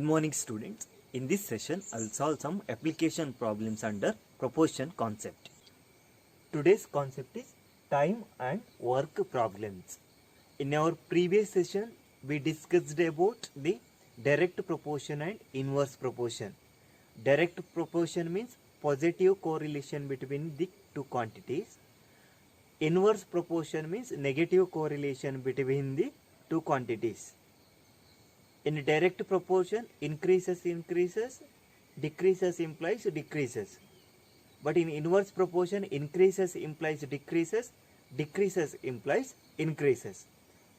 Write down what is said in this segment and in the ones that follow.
morning students. In this session, I'll solve some application problems under proportion concept. Today's concept is time and work problems. In our previous session, we discussed about the direct proportion and inverse proportion. Direct proportion means positive correlation between the two quantities. Inverse proportion means negative correlation between the two quantities. In direct proportion, increases, decreases implies decreases. But in inverse proportion, increases implies decreases, decreases implies increases.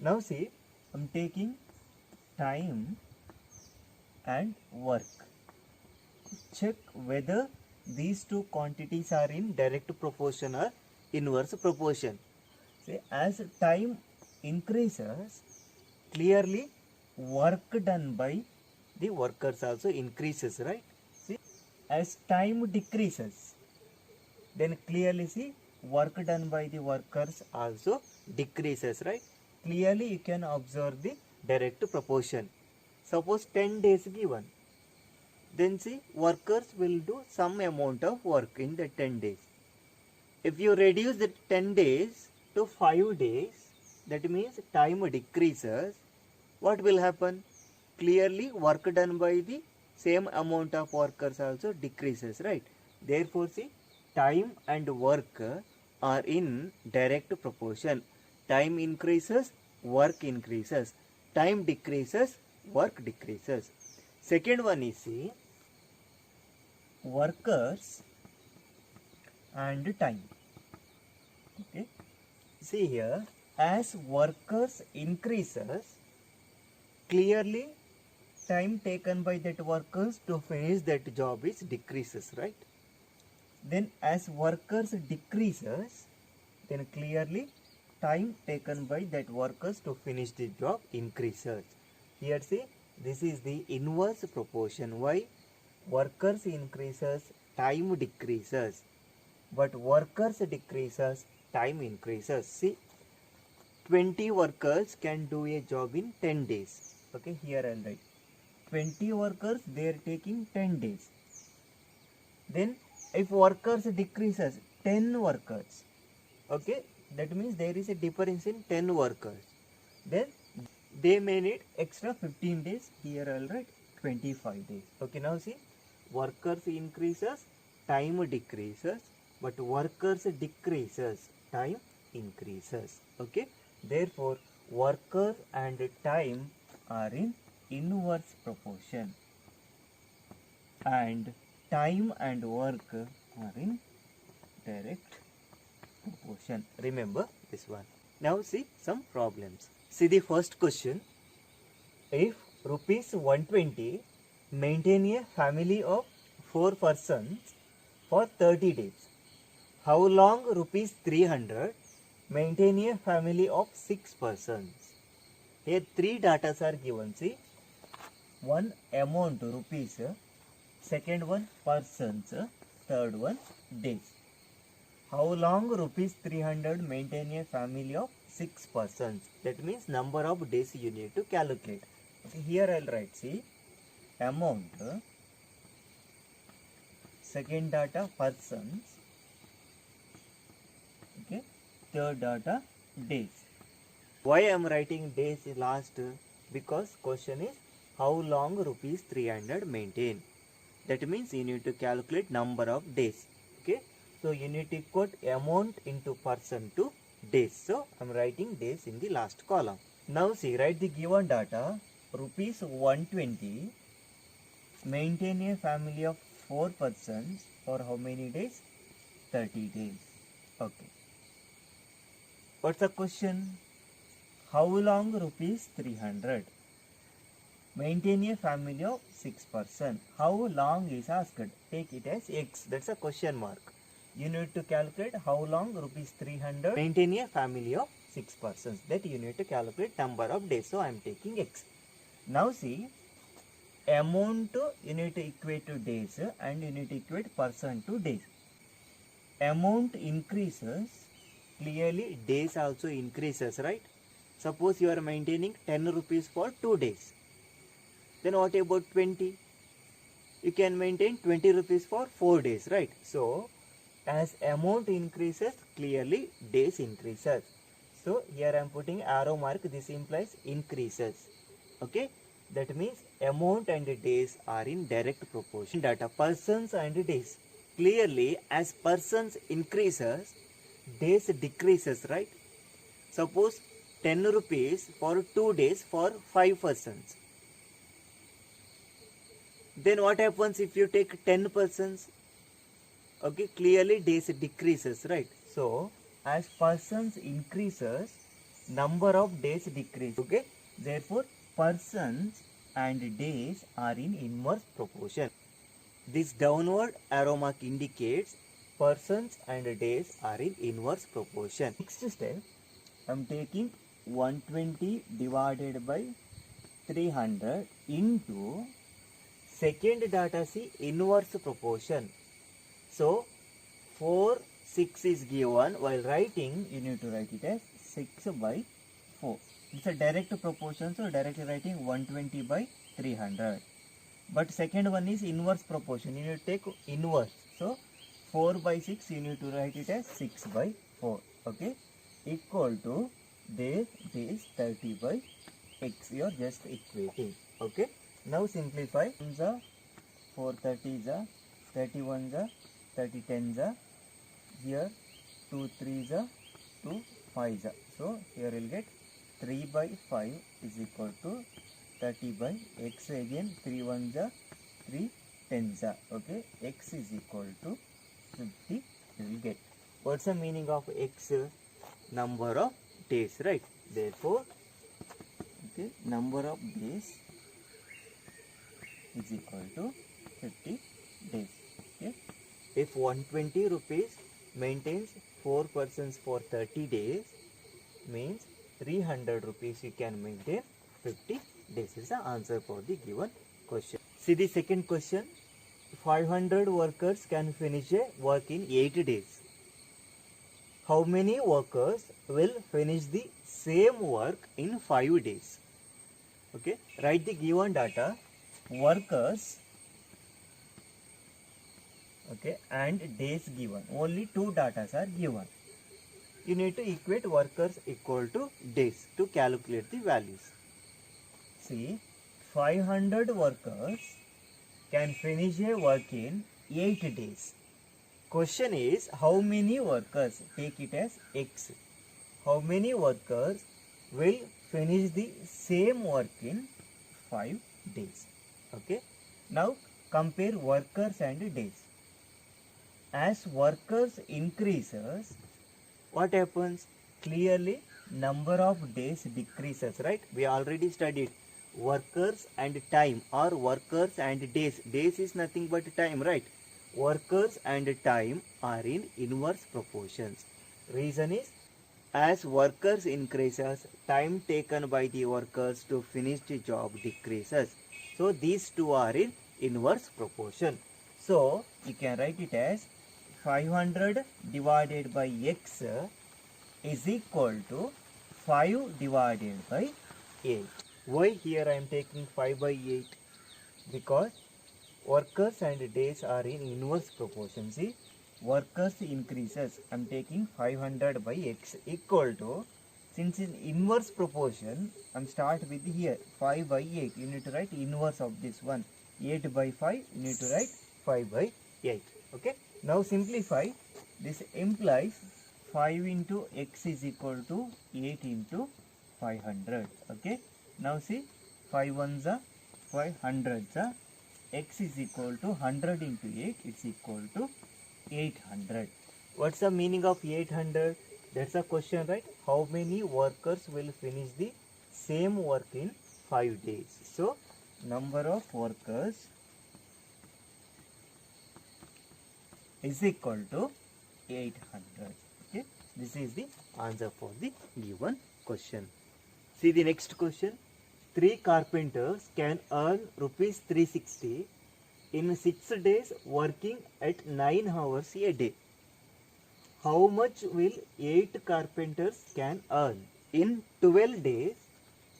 Now see, I'm taking time and work. Check whether these two quantities are in direct proportion or inverse proportion. See, as time increases, clearly work done by the workers also increases, right? See, as time decreases, then clearly see work done by the workers also decreases, right? Clearly you can observe the direct proportion. Suppose 10 days given, then see workers will do some amount of work in the 10 days. If you reduce the 10 days to 5 days, that means time decreases. What will happen? Clearly work done by the same amount of workers also decreases, right? Therefore see, time and work are in direct proportion. Time increases, work increases. Time decreases, work decreases. Second one is see, workers and time. Okay, see here, as workers increases, clearly time taken by that workers to finish that job is decreases, right? Then as workers decreases, then clearly time taken by that workers to finish the job increases. Here see, this is the inverse proportion. Why? Workers increases, time decreases, but workers decreases, time increases. See, 20 workers can do a job in 10 days. Okay, here I'll write 20 workers, they are taking 10 days. Then if workers decreases, 10 workers, okay, that means there is a difference in 10 workers, then they may need extra 15 days. Here I'll write 25 days. Okay, now see, workers increases, time decreases, but workers decreases, time increases. Okay, therefore worker and time are in inverse proportion and time and work are in direct proportion. Remember this one. Now see some problems. See the first question. If rupees 120 maintain a family of 4 persons for 30 days, how long rupees 300 maintain a family of 6 persons? Here 3 data are given. See, one amount rupees, second one persons, third one days. How long rupees 300 maintain a family of 6 persons? That means number of days you need to calculate. Okay, here I'll write, see, amount, second data persons, okay, third data days. Why I am writing days last? Because question is how long rupees 300 maintain. That means you need to calculate number of days. Okay, so you need to quote amount into person to days. So I am writing days in the last column. Now see, write the given data. Rupees 120 maintain a family of 4 persons for how many days? 30 days. Okay. What's the question? How long rupees 300 maintain a family of 6 persons? How long is asked? Take it as x. That's a question mark. You need to calculate how long rupees 300 maintain a family of 6 persons. That you need to calculate number of days. So I am taking x. Now see, amount you need to equate to days and you need to equate person to days. Amount increases, clearly days also increases, right? Suppose you are maintaining 10 rupees for 2 days. Then what about 20? You can maintain 20 rupees for 4 days, right? So as amount increases, clearly days increases. So here I am putting arrow mark, this implies increases. Okay, that means amount and days are in direct proportion. Data persons and days. Clearly as persons increases, days decreases, right? Suppose 10 rupees for 2 days for 5 persons. Then what happens if you take 10 persons? Okay, clearly days decreases, right? So as persons increases, number of days decrease. Okay, therefore persons and days are in inverse proportion. This downward arrow mark indicates persons and days are in inverse proportion. Next step, I am taking 120 divided by 300 into second data, see, inverse proportion. So 4, 6 is given. While writing, you need to write it as 6 by 4. It's a direct proportion, so directly writing 120 by 300. But second one is inverse proportion. You need to take inverse. So 4 by 6, you need to write it as 6 by 4. Okay, equal to this 30 by x. You are just equating. Okay, now simplify. 4 30 is 31 is 30 10 is here 2 3 is 2 5 is. So here you will get 3 by 5 is equal to 30 by x. Again 3 1 is 3 10 is. Okay, x is equal to 50 you will get. What's the meaning of x? Number of days, right? Therefore, okay, number of days is equal to 50 days. Okay, if 120 rupees maintains 4 persons for 30 days, means 300 rupees you can maintain 50 days. Is the answer for the given question. See the second question. 500 workers can finish a work in 8 days. How many workers will finish the same work in 5 days? Okay, write the given data, workers, okay, and days given. Only 2 data are given. You need to equate workers equal to days to calculate the values. See, 500 workers can finish a work in 8 days. Question is, how many workers? Take it as x. How many workers will finish the same work in 5 days? Okay. Now compare workers and days. As workers increases, what happens? Clearly number of days decreases, right? We already studied workers and time, or workers and days. Days is nothing but time, right? Workers and time are in inverse proportions. Reason is, as workers increases, time taken by the workers to finish the job decreases. So these two are in inverse proportion. So you can write it as 500 divided by x is equal to 5 divided by 8. Why here I am taking 5 by 8? Because workers and days are in inverse proportion. See, workers increases. I am taking 500 by x equal to, since in inverse proportion, I am start with here 5 by 8. You need to write inverse of this one. 8 by 5, you need to write 5 by 8. Okay. Now simplify. This implies 5 into x is equal to 8 into 500. Okay. Now see, 5 ones are 500s. X is equal to 100 into 8. It's equal to 800. What's the meaning of 800? That's a question, right? How many workers will finish the same work in 5 days? So number of workers is equal to 800. Okay, this is the answer for the given question. See the next question. 3 carpenters can earn rupees 360 in 6 days working at 9 hours a day. How much will 8 carpenters can earn in 12 days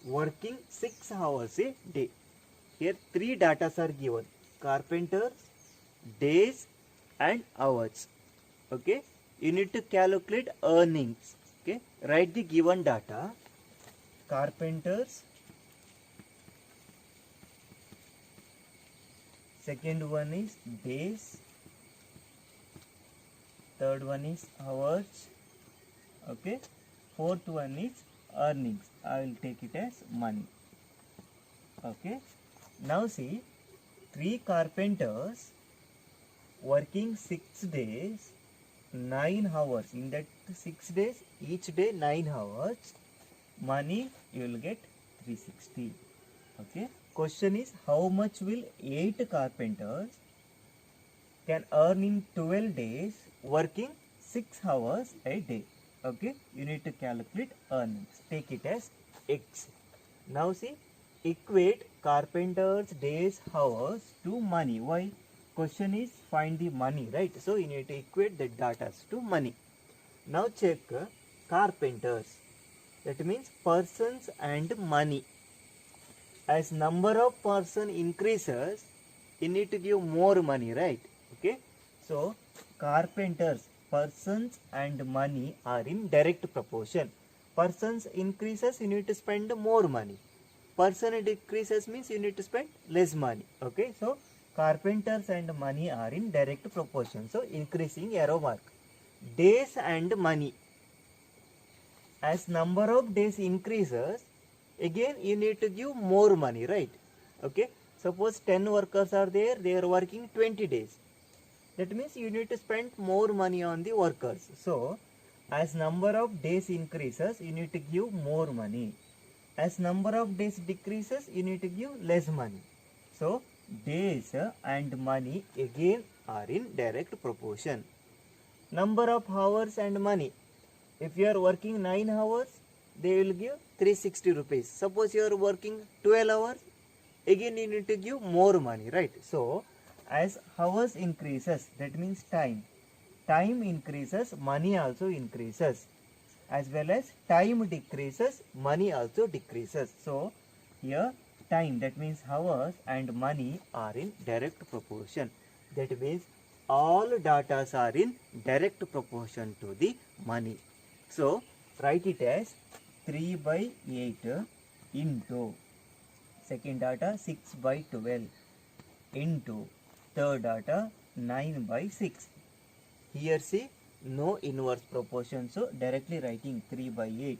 working 6 hours a day? here three data are given: carpenters, days and hours. Okay, you need to calculate earnings. Okay, write the given data: carpenters, second one is days, third one is hours. Okay, fourth one is earnings. I will take it as money. Okay, now see, three carpenters working 6 days, 9 hours. In that 6 days, each day 9 hours, money you will get 360. Okay, question is how much will 8 carpenters can earn in 12 days working 6 hours a day. Okay, you need to calculate earnings. Take it as X. Now see, equate carpenters days hours to money. Why? Question is find the money, right? So you need to equate the data to money. Now check carpenters. That means persons and money. As number of person increases, you need to give more money, right? Okay, so carpenters, persons and money are in direct proportion. Persons increases, you need to spend more money. Person decreases means you need to spend less money. Okay, so carpenters and money are in direct proportion, so increasing arrow mark. Days and money, as number of days increases, again you need to give more money, right? Okay, suppose 10 workers are there, they are working 20 days. That means you need to spend more money on the workers. So as number of days increases, you need to give more money. As number of days decreases, you need to give less money. So days and money again are in direct proportion. Number of hours and money, if you are working 9 hours, they will give 360 rupees. Suppose you are working 12 hours, again you need to give more money, right? So as hours increases, that means time increases, money also increases. As well as time decreases, money also decreases. So here time, that means hours, and money are in direct proportion. That means all data are in direct proportion to the money. So write it as 3 by 8 into second data 6 by 12 into third data 9 by 6. Here see, no inverse proportion, so directly writing 3 by 8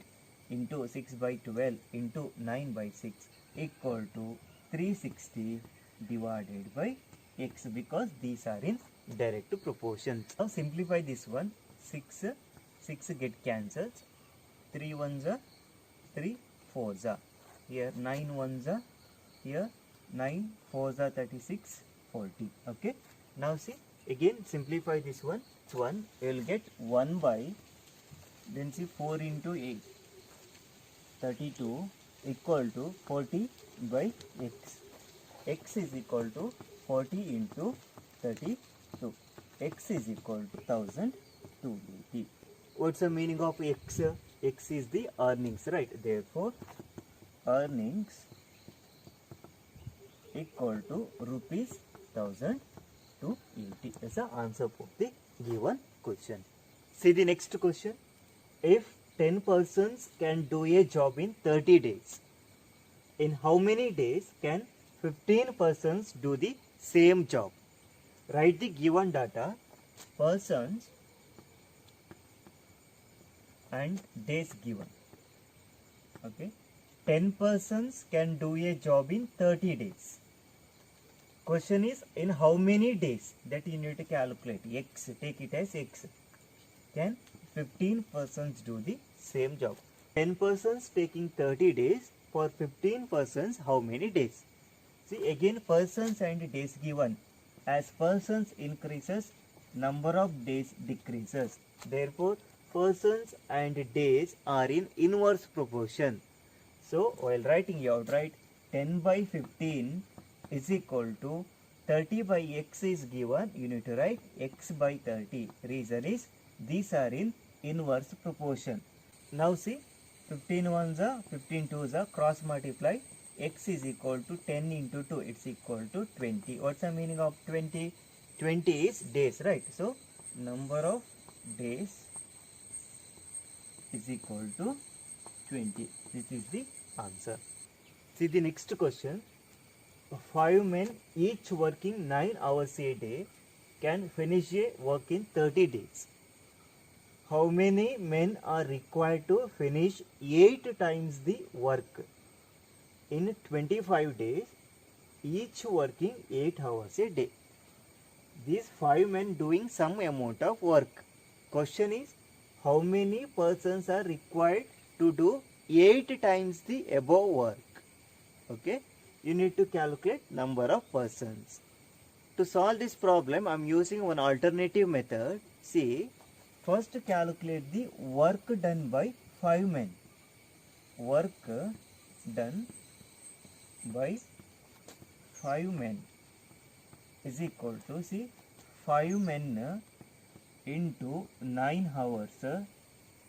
into 6 by 12 into 9 by 6 equal to 360 divided by x, because these are in direct proportion. Now simplify this one. 6 get cancelled, 3 ones are 3 fours are here, 9 ones are here, 9 fours are 36, 40. Okay, now see, again simplify this one. You will get 1 by, then see 4 into 8, 32 equal to 40 by x. X is equal to 40 into 32. X is equal to 1280. What's the meaning of x? X is the earnings, right? Therefore earnings equal to rupees 1280 is the answer for the given question. See the next question. If 10 persons can do a job in 30 days, in how many days can 15 persons do the same job? Write the given data: persons and days given. Okay, 10 persons can do a job in 30 days. Question is in how many days, that you need to calculate. X, take it as x. Can 15 persons do the same job? 10 persons taking 30 days, for 15 persons how many days? See, again persons and days given. As persons increases, number of days decreases. Therefore persons and days are in inverse proportion. So while writing, you have to write 10 by 15 is equal to 30 by x is given, you need to write x by 30. Reason is these are in inverse proportion. Now see, 15 ones are 15 twos are cross multiply, x is equal to 10 into 2, it's equal to 20. What's the meaning of 20? 20 is days, right? So number of days is equal to 20. This is the answer. See the next question. 5 men each working 9 hours a day can finish a work in 30 days. How many men are required to finish 8 times the work in 25 days, each working 8 hours a day? These 5 men doing some amount of work. Question is, how many persons are required to do 8 times the above work? Okay, you need to calculate number of persons. To solve this problem, I am using one alternative method. See, first calculate the work done by 5 men. Work done by 5 men is equal to, see, 5 men into 9 hours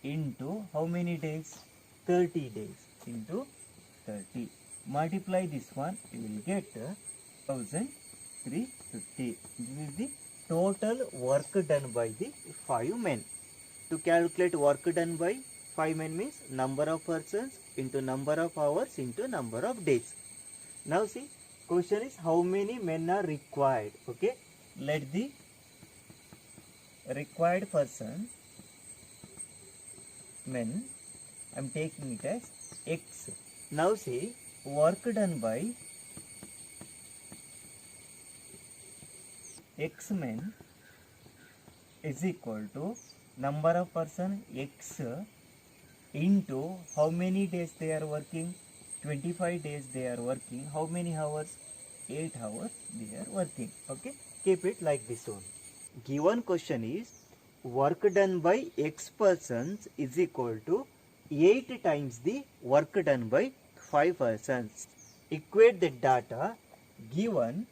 into how many days? 30 days into 30. Multiply this one, you will get 1350. This is the total work done by the 5 men. To calculate work done by 5 men means number of persons into number of hours into number of days. Now see, question is how many men are required. Okay, let the required person men, I am taking it as x. Now see, work done by x men is equal to number of person x into how many days they are working? 25 days they are working. How many hours? 8 hours they are working. Okay, keep it like this one. Given question is work done by x persons is equal to 8 times the work done by 5 persons. Equate the data given.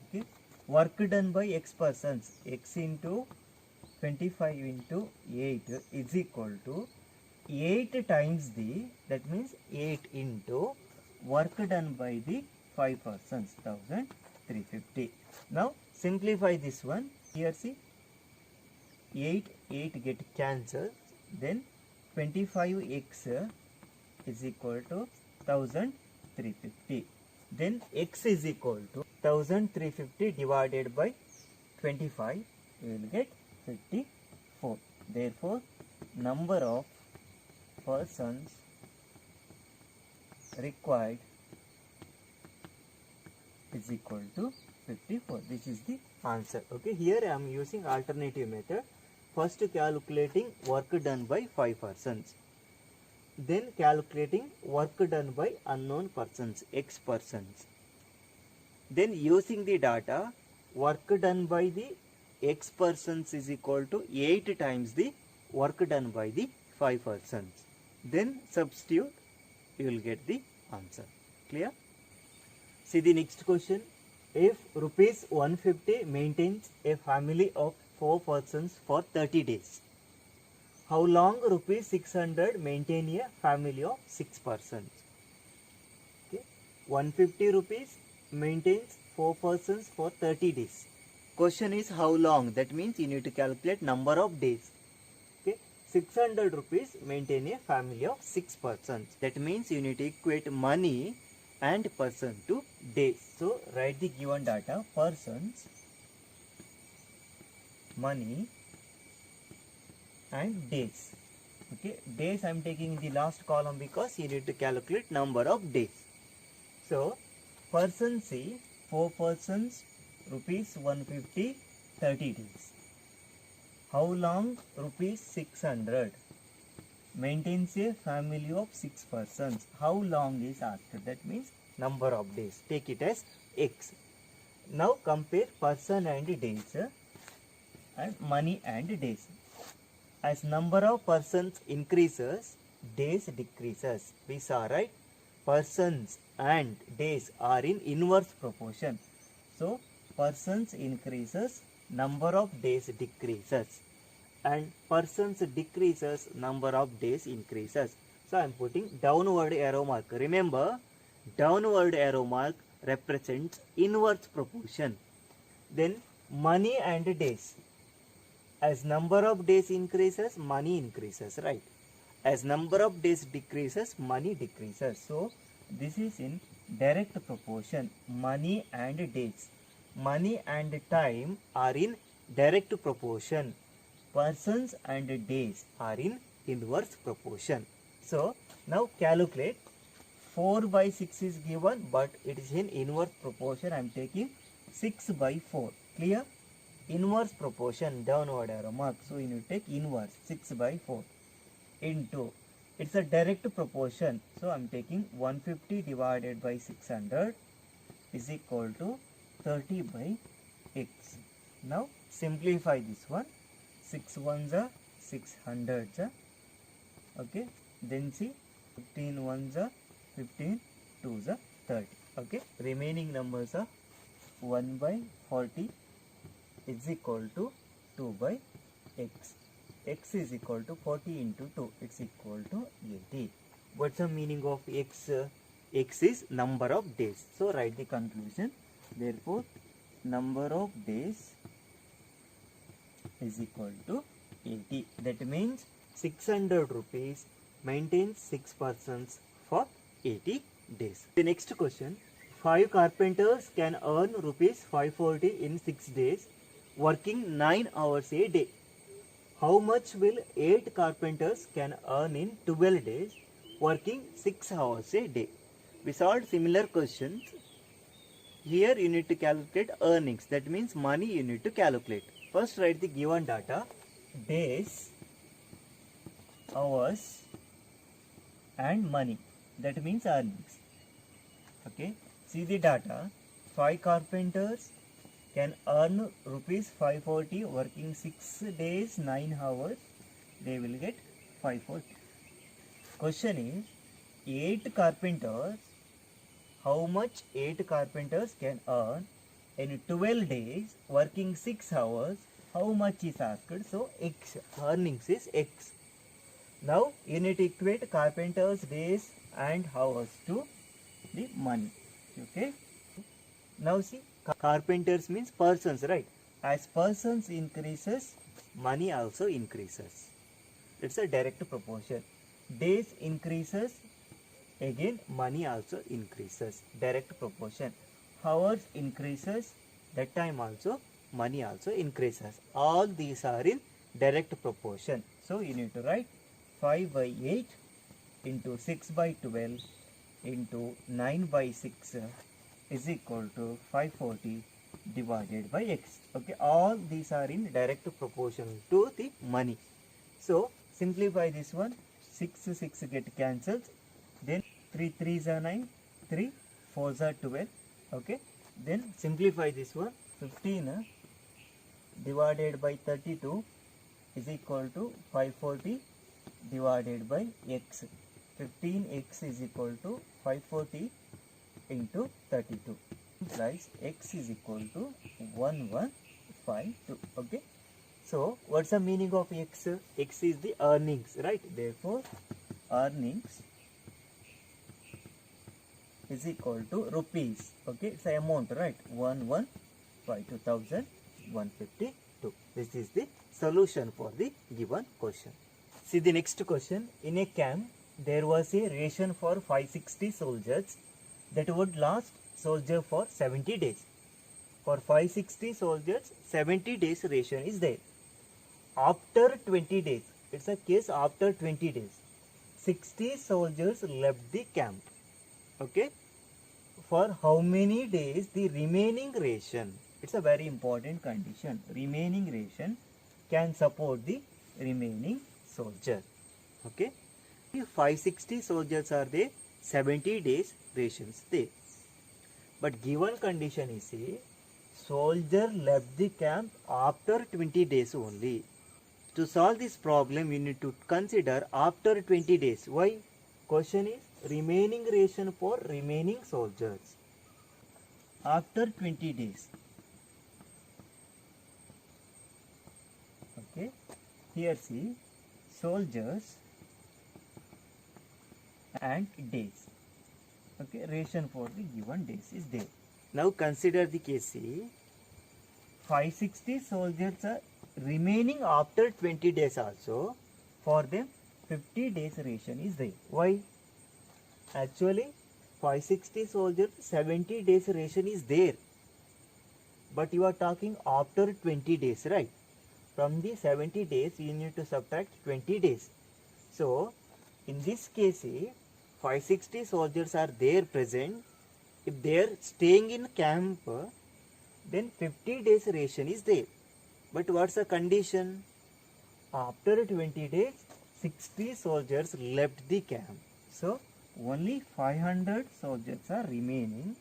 Okay, work done by x persons, x into 25 into 8 is equal to 8 times the, that means 8 into work done by the 5 persons, 1350. Now simplify this one. Here see, 8 get cancelled, then 25x is equal to 1350. Then x is equal to 1350 divided by 25, you will get 54. Therefore, number of persons required is equal to 54. This is the answer. Okay, here I am using alternative method. First calculating work done by 5 persons. Then calculating work done by unknown persons, x persons. Then using the data, work done by the x persons is equal to 8 times the work done by the 5 persons. Then substitute, you will get the answer. Clear? See the next question. If rupees 150 maintains a family of 4 persons for 30 days, how long rupees 600 maintain a family of 6 persons? Okay, 150 rupees maintains 4 persons for 30 days. Question is how long? That means you need to calculate number of days. Okay, 600 rupees maintain a family of 6 persons. That means you need to equate money and person to days. So write the given data: persons, money and days. Okay, days I am taking in the last column because you need to calculate number of days. So persons, see, 4 persons, rupees 150, 30 days. How long? Rupees 600 maintains a family of 6 persons. How long is asked? That means number of days. Take it as x. Now compare person and days and money and days. As number of persons increases, days decreases. We saw, right? Persons and days are in inverse proportion. So persons increases, number of days decreases, and persons decreases, number of days increases. So I am putting downward arrow mark. Remember, downward arrow mark represents inverse proportion. Then money and days. As number of days increases, money increases, right? As number of days decreases, money decreases. So this is in direct proportion. Money and days. Money and time are in direct proportion. Persons and days are in inverse proportion. So now calculate. 4 by 6 is given, but it is in inverse proportion. I am taking 6 by 4. Clear? Inverse proportion, downward arrow mark. So you need to take inverse 6 by 4 into, it's a direct proportion. So I am taking 150 divided by 600 is equal to 30 by x. Now simplify this one. 6 ones are 600s. Okay. Then see 15 ones are 15, 2s are 30. Okay. Remaining numbers are 1 by 40 is equal to 2 by x. X is equal to 40 into 2. It's equal to 80. What's the meaning of x? X is number of days. So write the conclusion. Therefore, number of days is equal to 80. That means 600 rupees maintains 6 persons for 80 days. The next question. 5 carpenters can earn rupees 540 in 6 days working 9 hours a day. How much will 8 carpenters can earn in 12 days working 6 hours a day? We solved similar questions. Here you need to calculate earnings. That means money you need to calculate. First write the given data. Days, hours and money. That means earnings. Okay. See the data. 5 carpenters can earn rupees 540 working 6 days 9 hours. They will get 540. Question is 8 carpenters. How much 8 carpenters can earn in 12 days working 6 hours? How much is asked? So x, earnings is x. Now you need to equate carpenters days and hours to the money. Okay. Now see, carpenters means persons, right? As persons increases, money also increases. It's a direct proportion. Days increases, again money also increases. Direct proportion. Hours increases, that time also money also increases. All these are in direct proportion. So you need to write 5 by 8 into 6 by 12 into 9 by 6 is equal to 540 divided by x. Okay, all these are in direct proportion to the money. So simplify this one. 6 get cancelled. Then 3 3s are 9, 3 4s are 12. Okay. Then simplify this one. 15 divided by 32 is equal to 540 divided by x. 15x is equal to 540 into 32 implies x is equal to 1152. Okay. So what's the meaning of x? X is the earnings, right? Therefore earnings is equal to rupees. Okay, it's the amount, right? 1152,152. This is the solution for the given question. See the next question. In a camp there was a ration for 560 soldiers that would last soldier for 70 days. For 560 soldiers, 70 days ration is there. After 20 days, it's a case after 20 days, 60 soldiers left the camp. Okay. For how many days the remaining ration, it's a very important condition, remaining ration can support the remaining soldier. Okay. If 560 soldiers are there, 70 days rations there. But given condition is a soldier left the camp after 20 days only. To solve this problem, you need to consider after 20 days. Why? Question is remaining ration for remaining soldiers. After 20 days. Okay. Here see, soldiers and days. Okay, ration for the given days is there. Now consider the case C. 560 soldiers are remaining after 20 days also. For them 50 days ration is there. Why? Actually 560 soldiers 70 days ration is there. But you are talking after 20 days, right? From the 70 days you need to subtract 20 days. So in this case 560 soldiers are there present. If they are staying in camp, then 50 days ration is there. But what's the condition? After 20 days 60 soldiers left the camp. So only 500 soldiers are remaining.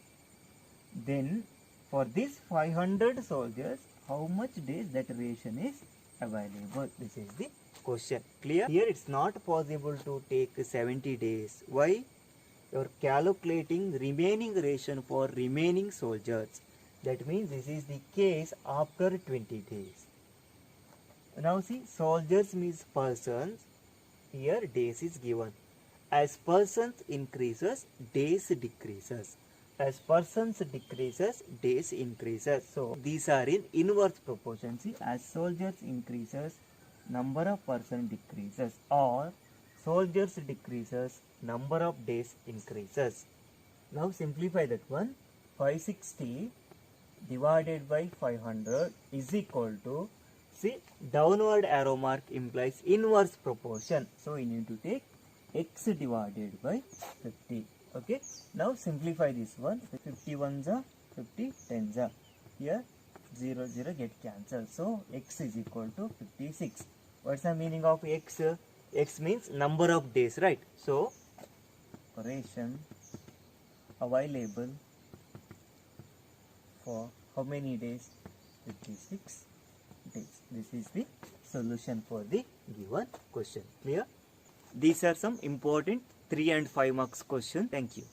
Then for these 500 soldiers, how much days that ration is available? This is the question. Clear? Here it's not possible to take 70 days. Why? You are calculating remaining ration for remaining soldiers. That means this is the case after 20 days. Now see, soldiers means persons. Here days is given. As persons increases, days decreases. As persons decreases, days increases. So these are in inverse proportion. See, as soldiers increases, number of persons decreases, or soldiers decreases, number of days increases. Now simplify that one. 560 divided by 500 is equal to, see, downward arrow mark implies inverse proportion. So you need to take x divided by 50. Okay. Now simplify this one. 50 ones are 50 tens are. Here 0 0 get cancelled. So x is equal to 56. What's the meaning of x? X means number of days, right? So ration available for how many days? 56 days. This is the solution for the given question. Clear? These are some important 3 and 5 marks questions. Thank you.